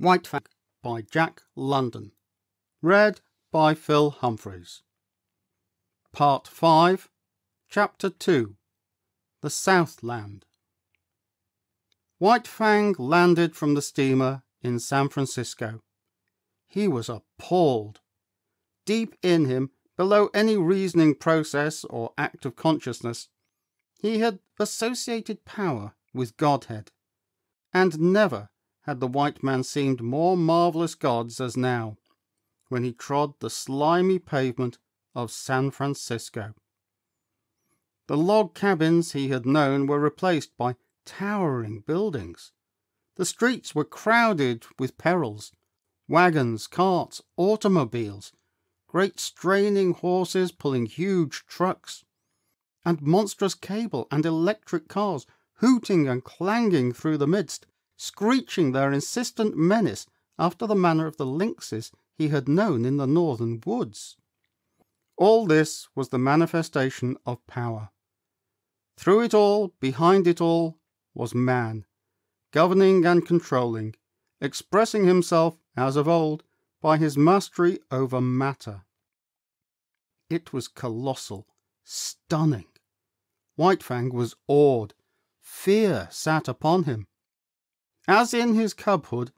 White Fang by Jack London. Read by Phil Humphries. Part 5, Chapter 2, The Southland. White Fang landed from the steamer in San Francisco. He was appalled. Deep in him, below any reasoning process or act of consciousness, he had associated power with Godhead, and never had the white man seemed more marvellous gods as now, when he trod the slimy pavement of San Francisco. The log cabins he had known were replaced by towering buildings. The streets were crowded with perils, wagons, carts, automobiles, great straining horses pulling huge trucks, and monstrous cable and electric cars hooting and clanging through the midst, screeching their insistent menace after the manner of the lynxes he had known in the northern woods. All this was the manifestation of power. Through it all, behind it all, was man, governing and controlling, expressing himself, as of old, by his mastery over matter. It was colossal, stunning. White Fang was awed. Fear sat upon him. As in his cubhood,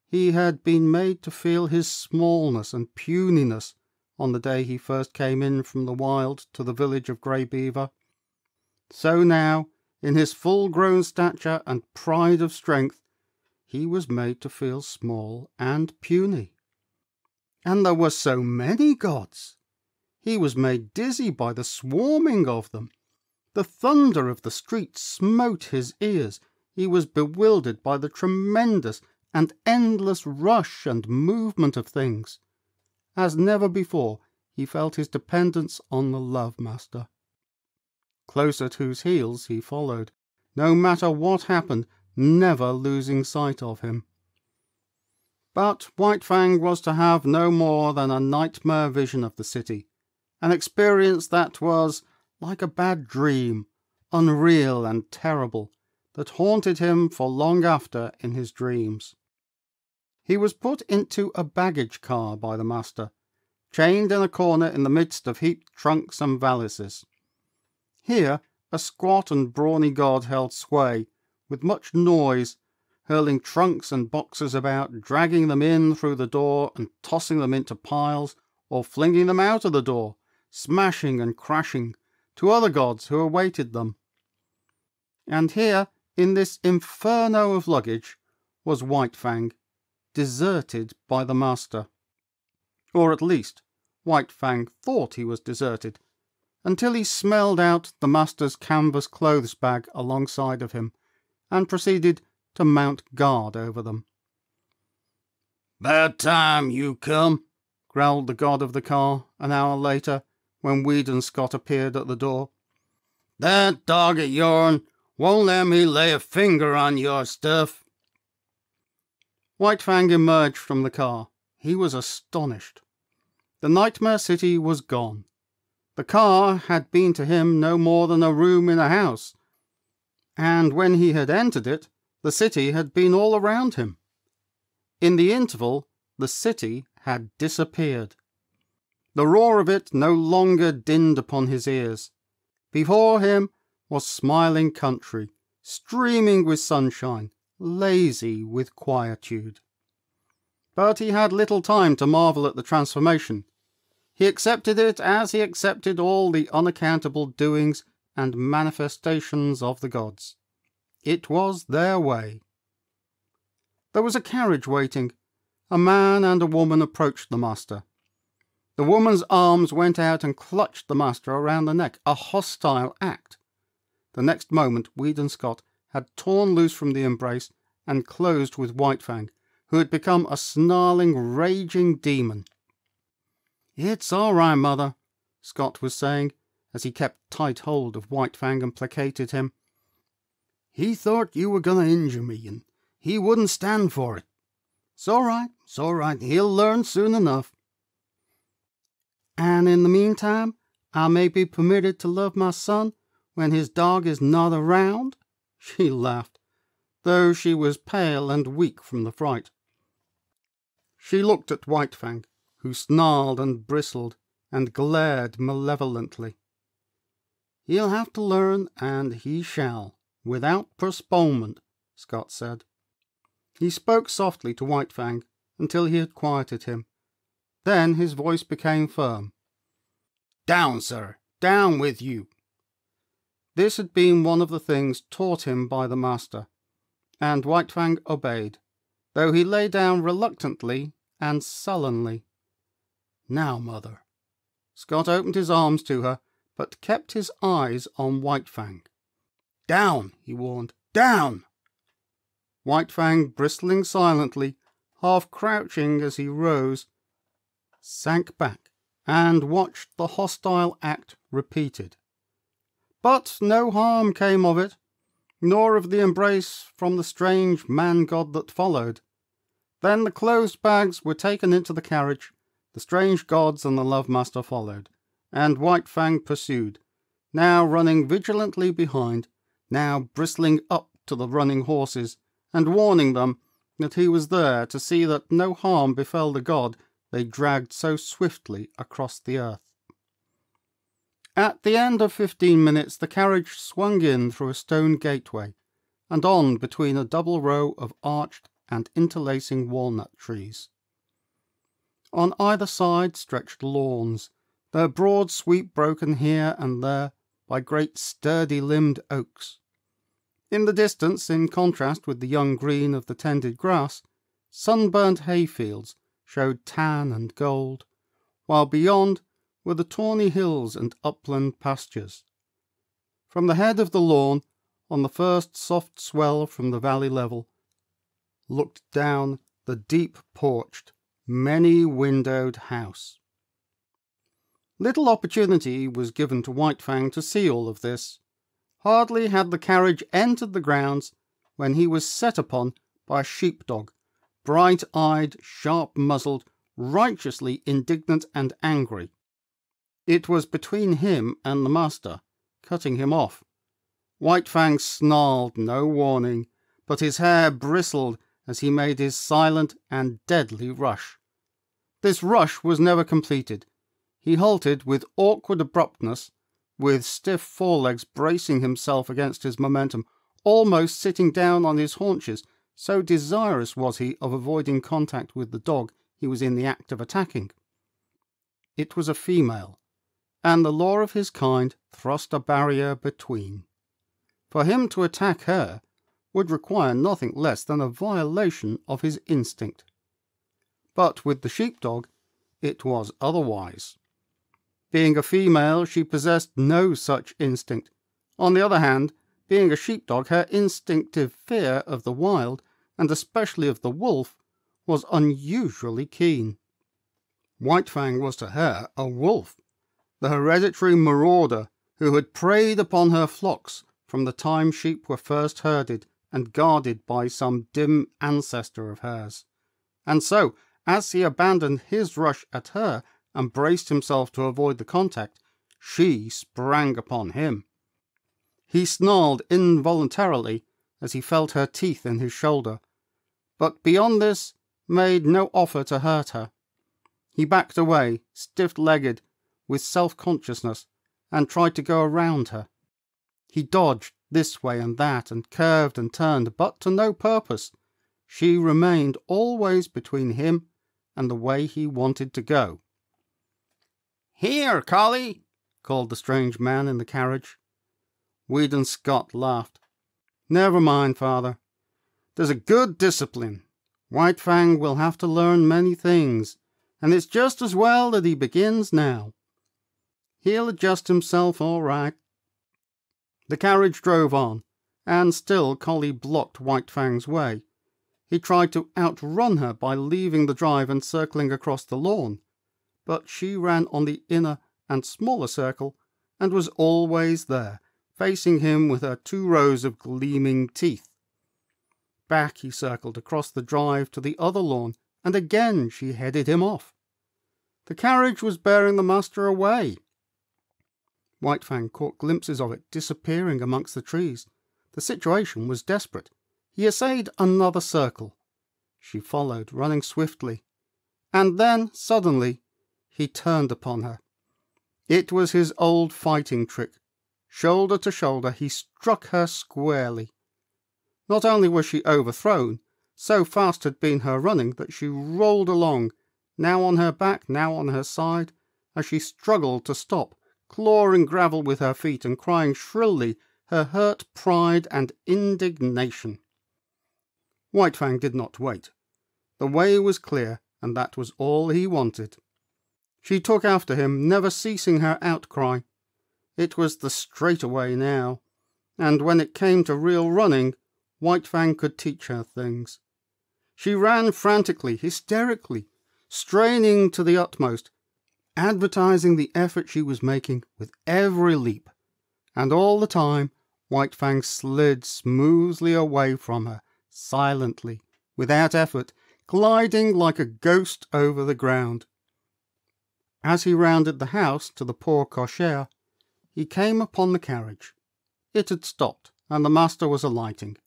he had been made to feel his smallness and puniness on the day he first came in from the wild to the village of Grey Beaver. So now, in his full-grown stature and pride of strength, he was made to feel small and puny. And there were so many gods. He was made dizzy by the swarming of them. The thunder of the street smote his ears. He was bewildered by the tremendous and endless rush and movement of things. As never before, he felt his dependence on the Love Master, close at whose heels he followed, no matter what happened, never losing sight of him. But White Fang was to have no more than a nightmare vision of the city, an experience that was like a bad dream, unreal and terrible, that haunted him for long after in his dreams. He was put into a baggage car by the master, chained in a corner in the midst of heaped trunks and valises. Here a squat and brawny god held sway, with much noise, hurling trunks and boxes about, dragging them in through the door and tossing them into piles, or flinging them out of the door, smashing and crashing, to other gods who awaited them. And here, in this inferno of luggage, was White Fang, deserted by the master. Or at least, White Fang thought he was deserted, until he smelled out the master's canvas clothes bag alongside of him, and proceeded to mount guard over them. "'Bout time you come," growled the god of the car, an hour later, when Weed and Scott appeared at the door. "That dog of yourn won't let me lay a finger on your stuff." White Fang emerged from the car. He was astonished. The nightmare city was gone. The car had been to him no more than a room in a house, and when he had entered it, the city had been all around him. In the interval, the city had disappeared. The roar of it no longer dinned upon his ears. Before him was smiling country, streaming with sunshine, lazy with quietude. But he had little time to marvel at the transformation. He accepted it as he accepted all the unaccountable doings and manifestations of the gods. It was their way. There was a carriage waiting. A man and a woman approached the master. The woman's arms went out and clutched the master around the neck, a hostile act. The next moment, Weed and Scott had torn loose from the embrace and closed with White Fang, who had become a snarling, raging demon. "It's all right, mother," Scott was saying, as he kept tight hold of White Fang and placated him. "He thought you were going to injure me, and he wouldn't stand for it. It's all right, he'll learn soon enough." "And in the meantime, I may be permitted to love my son when his dog is not around?" She laughed, though she was pale and weak from the fright. She looked at White Fang, who snarled and bristled and glared malevolently. "He'll have to learn, and he shall, without postponement," Scott said. He spoke softly to White Fang until he had quieted him. Then his voice became firm. "Down, sir! Down with you!" This had been one of the things taught him by the master, and White Fang obeyed, though he lay down reluctantly and sullenly. "Now, mother." Scott opened his arms to her, but kept his eyes on White Fang. "Down," he warned. "Down!" White Fang, bristling silently, half crouching as he rose, sank back and watched the hostile act repeated. But no harm came of it, nor of the embrace from the strange man-god that followed. Then the closed bags were taken into the carriage, the strange gods and the love-master followed, and White Fang pursued, now running vigilantly behind, now bristling up to the running horses, and warning them that he was there to see that no harm befell the god they dragged so swiftly across the earth. At the end of 15 minutes the carriage swung in through a stone gateway, and on between a double row of arched and interlacing walnut trees. On either side stretched lawns, their broad sweep broken here and there by great sturdy-limbed oaks. In the distance, in contrast with the young green of the tended grass, sunburnt hayfields showed tan and gold, while beyond were the tawny hills and upland pastures. From the head of the lawn, on the first soft swell from the valley level, looked down the deep-porched, many-windowed house. Little opportunity was given to White Fang to see all of this. Hardly had the carriage entered the grounds when he was set upon by a sheepdog, bright-eyed, sharp-muzzled, righteously indignant and angry. It was between him and the master, cutting him off. White Fang snarled no warning, but his hair bristled as he made his silent and deadly rush. This rush was never completed. He halted with awkward abruptness, with stiff forelegs bracing himself against his momentum, almost sitting down on his haunches, so desirous was he of avoiding contact with the dog he was in the act of attacking. It was a female, and the law of his kind thrust a barrier between. For him to attack her would require nothing less than a violation of his instinct. But with the sheepdog it was otherwise. Being a female, she possessed no such instinct. On the other hand, being a sheepdog, her instinctive fear of the wild, and especially of the wolf, was unusually keen. White Fang was to her a wolf, the hereditary marauder who had preyed upon her flocks from the time sheep were first herded and guarded by some dim ancestor of hers. And so, as he abandoned his rush at her and braced himself to avoid the contact, she sprang upon him. He snarled involuntarily as he felt her teeth in his shoulder, but beyond this made no offer to hurt her. He backed away, stiff-legged, with self-consciousness, and tried to go around her. He dodged this way and that, and curved and turned, but to no purpose. She remained always between him and the way he wanted to go. "Here, collie!" called the strange man in the carriage. Weedon Scott laughed. "Never mind, father. There's a good discipline. White Fang will have to learn many things, and it's just as well that he begins now. He'll adjust himself all right." The carriage drove on, and still Collie blocked White Fang's way. He tried to outrun her by leaving the drive and circling across the lawn, but she ran on the inner and smaller circle and was always there, facing him with her 2 rows of gleaming teeth. Back he circled across the drive to the other lawn, and again she headed him off. The carriage was bearing the master away. White Fang caught glimpses of it disappearing amongst the trees. The situation was desperate. He essayed another circle. She followed, running swiftly. and then, suddenly, he turned upon her. It was his old fighting trick. Shoulder to shoulder, he struck her squarely. Not only was she overthrown, so fast had been her running that she rolled along, now on her back, now on her side, as she struggled to stop, clawing gravel with her feet and crying shrilly her hurt pride and indignation. White Fang did not wait. The way was clear, and that was all he wanted. She took after him, never ceasing her outcry. It was the straightaway now, and when it came to real running, White Fang could teach her things. She ran frantically, hysterically, straining to the utmost, advertising the effort she was making with every leap, and all the time White Fang slid smoothly away from her, silently, without effort, gliding like a ghost over the ground. As he rounded the house to the porte cochere, he came upon the carriage. It had stopped, and the master was alighting.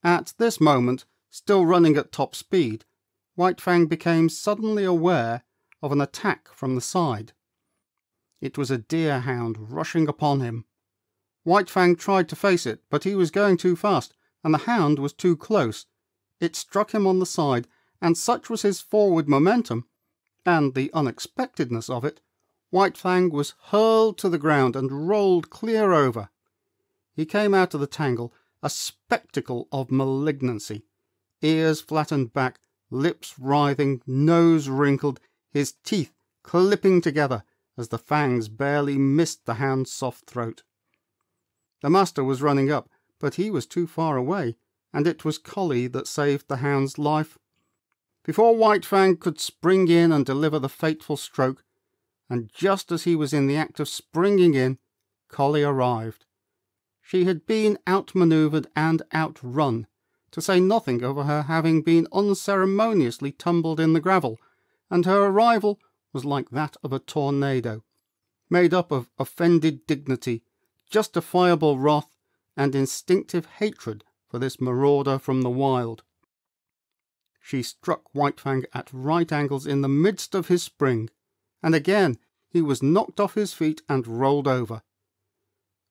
At this moment, still running at top speed, White Fang became suddenly aware of an attack from the side. It was a deer hound rushing upon him. White Fang tried to face it, but he was going too fast, and the hound was too close. It struck him on the side, and such was his forward momentum, and the unexpectedness of it, White Fang was hurled to the ground and rolled clear over. He came out of the tangle, a spectacle of malignancy, ears flattened back, lips writhing, nose wrinkled, his teeth clipping together as the fangs barely missed the hound's soft throat. The master was running up, but he was too far away, and it was Collie that saved the hound's life. Before White Fang could spring in and deliver the fateful stroke, and just as he was in the act of springing in, Collie arrived. She had been outmanoeuvred and outrun, to say nothing of her having been unceremoniously tumbled in the gravel, and her arrival was like that of a tornado, made up of offended dignity, justifiable wrath, and instinctive hatred for this marauder from the wild. She struck White Fang at right angles in the midst of his spring, and again he was knocked off his feet and rolled over.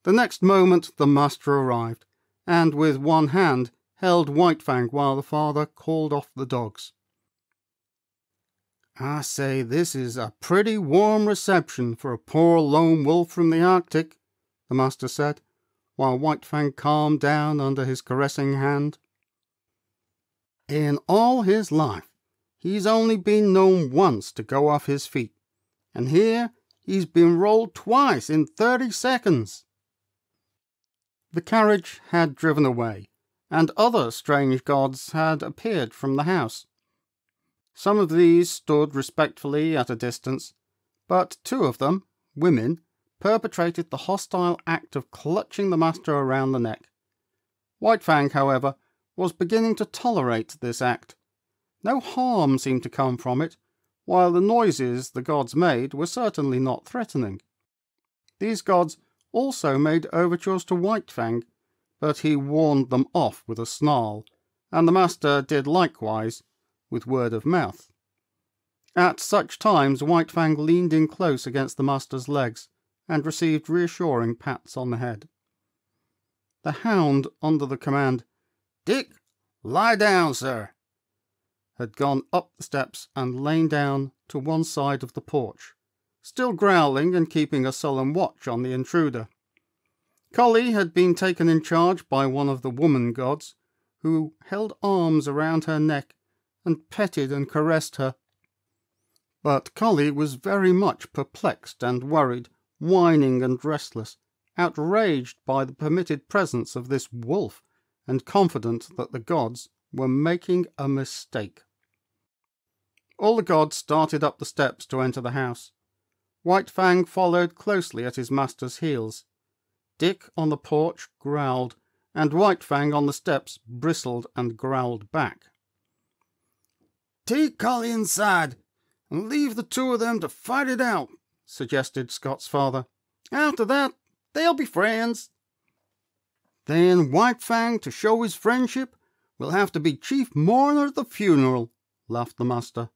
The next moment the master arrived, and with one hand held White Fang while the father called off the dogs. "I say, this is a pretty warm reception for a poor lone wolf from the Arctic," the master said, while White Fang calmed down under his caressing hand. "In all his life, he's only been known once to go off his feet, and here he's been rolled twice in 30 seconds. The carriage had driven away, and other strange gods had appeared from the house. Some of these stood respectfully at a distance, but 2 of them, women, perpetrated the hostile act of clutching the master around the neck. White Fang, however, was beginning to tolerate this act. No harm seemed to come from it, while the noises the gods made were certainly not threatening. These gods also made overtures to White Fang, but he warned them off with a snarl, and the master did likewise with word of mouth. At such times White Fang leaned in close against the master's legs, and received reassuring pats on the head. The hound, under the command, "Dick, lie down, sir," had gone up the steps and lain down to one side of the porch, still growling and keeping a sullen watch on the intruder. Collie had been taken in charge by one of the woman gods, who held arms around her neck and petted and caressed her. But Collie was very much perplexed and worried, whining and restless, outraged by the permitted presence of this wolf, and confident that the gods were making a mistake. All the gods started up the steps to enter the house. White Fang followed closely at his master's heels. Dick on the porch growled, and White Fang on the steps bristled and growled back. "Take Collie inside, and leave the 2 of them to fight it out," suggested Scott's father. "After that, they'll be friends." "Then White Fang, to show his friendship, will have to be chief mourner at the funeral," laughed the master.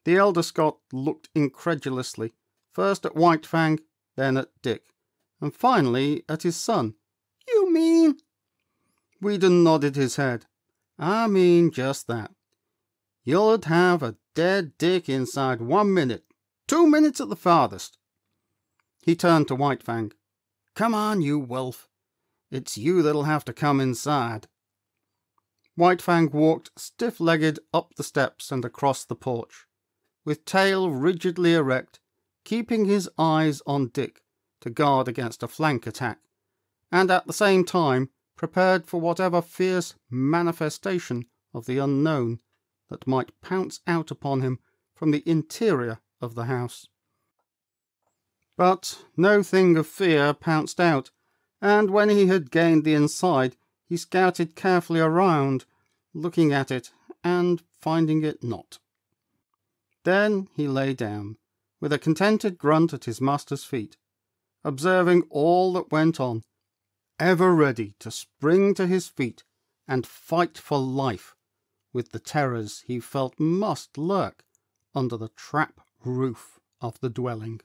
The elder Scot looked incredulously, first at White Fang, then at Dick, and finally at his son. "You mean—" Weedon nodded his head. "I mean just that. You'd have a dead Dick inside 1 minute, 2 minutes at the farthest." He turned to White Fang. "Come on, you wolf. It's you that'll have to come inside." White Fang walked stiff-legged up the steps and across the porch, with tail rigidly erect, keeping his eyes on Dick to guard against a flank attack, and at the same time prepared for whatever fierce manifestation of the unknown that might pounce out upon him from the interior of the house. But no thing of fear pounced out, and when he had gained the inside, he scouted carefully around, looking at it and finding it not. Then he lay down, with a contented grunt at his master's feet, observing all that went on, ever ready to spring to his feet and fight for life with the terrors he felt must lurk under the trap roof of the dwelling.